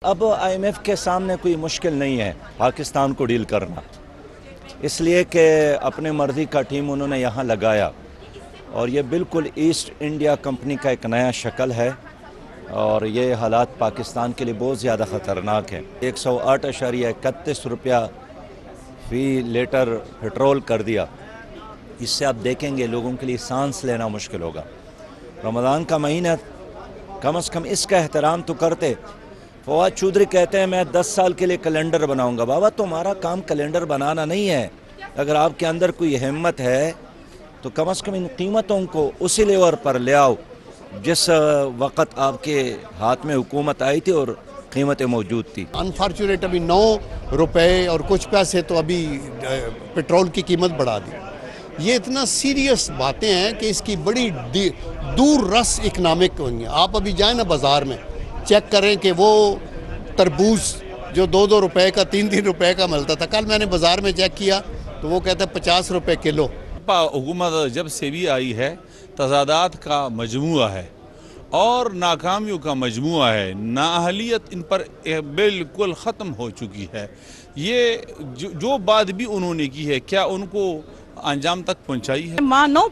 اب IMF کے سامنے کوئی مشکل نہیں ہے پاکستان کو ڈیل کرنا، اس لیے کہ اپنے مرضی کا ٹیم انہوں نے یہاں لگایا اور یہ بالکل ایسٹ انڈیا کمپنی کا ایک نیا شکل ہے اور یہ حالات پاکستان کے لیے بہت زیادہ خطرناک ہیں۔ 108.31 روپیہ فی لیٹر پٹرول کر دیا، اس سے آپ دیکھیں گے لوگوں کے لیے سانس لینا مشکل ہوگا۔ رمضان کا مہینہ کم از کم اس کا احترام تو کرتے۔ فواد چودھری کہتے ہیں میں 10 سال کے لیے کیلنڈر بناؤں گا۔ بابا تمہارا کام کیلنڈر بنانا نہیں ہے، اگر آپ کے اندر کوئی ہمت ہے تو کم از کم ان قیمتوں کو اسی لیول پر لے آؤ جس وقت آپ کے ہاتھ میں حکومت آئی تھی اور قیمتیں موجود تھی۔ انفارچونیٹ ابھی 9 روپے اور کچھ پیسے تو ابھی پٹرول کی قیمت بڑھا دی۔ یہ اتنا سیریس باتیں ہیں کہ اس کی بڑی دور رس اکنامک ہوئی ہیں۔ آپ ابھی جائیں نا بازار میں چیک کریں کہ وہ تربوز جو 2 روپے کا 3 روپے کا ملتا تھا، کل میں نے بازار میں چیک کیا تو وہ کہتا ہے 50 روپے کلو۔ حکومت جب سے بھی آئی ہے تضادات کا مجموعہ ہے اور ناکامیوں کا مجموعہ ہے، نااہلیت ان پر بالکل ختم ہو چکی ہے۔ یہ جو بات بھی انہوں نے کی ہے کیا ان کو انجام تک پہنچائی ہے؟ ماں نو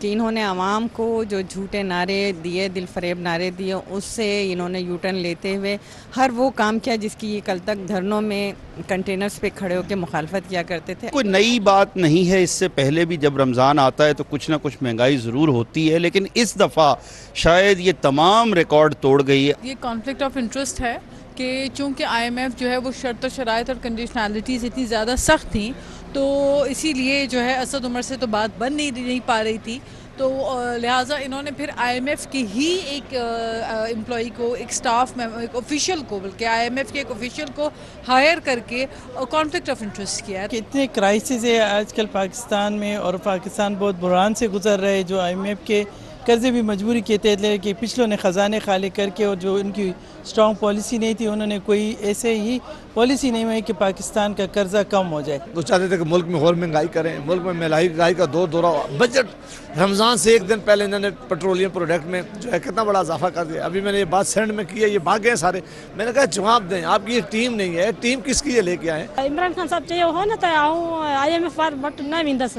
کہ انہوں نے عوام کو جو جھوٹے نعرے دیے، دل فریب نعرے دیے، اس سے انہوں نے یو ٹرن لیتے ہوئے ہر وہ کام کیا جس کی یہ کل تک دھرنوں میں کنٹینرز پہ کھڑے ہو کے مخالفت کیا کرتے تھے۔ کوئی نئی بات نہیں ہے، اس سے پہلے بھی جب رمضان آتا ہے تو کچھ نہ کچھ مہنگائی ضرور ہوتی ہے، لیکن اس دفعہ شاید یہ تمام ریکارڈ توڑ گئی ہے۔ یہ کانفلکٹ آف انٹرسٹ ہے کہ چونکہ IMF جو ہے وہ شرط و شرائط اور کنڈیشنالٹیز اتنی زیادہ سخت تھیں تو اسی لیے جو ہے اسد عمر سے تو بات بن نہیں پا رہی تھی، تو لہٰذا انہوں نے پھر IMF کی ہی ایک امپلائی کو، ایک سٹاف میں ایک آفیشیل کو، بلکہ IMF کے ایک آفیشیل کو ہائر کر کے کانفلکٹ آف انٹرسٹ کیا ہے۔ کتنے کرائسس ہے آج کل پاکستان میں اور پاکستان بہت بحران سے گزر رہے ہیں، جو IMF کے قرضے بھی مجبوری کے تحت لے کہ پچھلوں نے خزانے خالی کر کے، اور جو ان کی اسٹرانگ پالیسی نہیں تھی انہوں نے کوئی ایسے ہی پالیسی نہیں ہوئی کہ پاکستان کا قرضہ کم ہو جائے۔ وہ چاہتے تھے کہ ملک میں اور مہنگائی کریں، ملک میں مہنگائی کا دورہ بجٹ رمضان سے ایک دن پہلے انہوں نے پیٹرولیم پروڈکٹ میں جو ہے کتنا بڑا اضافہ کر دیا۔ ابھی میں نے یہ بات سینڈ میں کی ہے، یہ بھاگ گئے سارے۔ میں نے کہا جواب دیں، آپ کی یہ ٹیم نہیں ہے، ٹیم کس کی یہ لے کے آئے؟ عمران خان صاحب چاہیے ہو نا تو IMF وار وٹ نہ ویندس،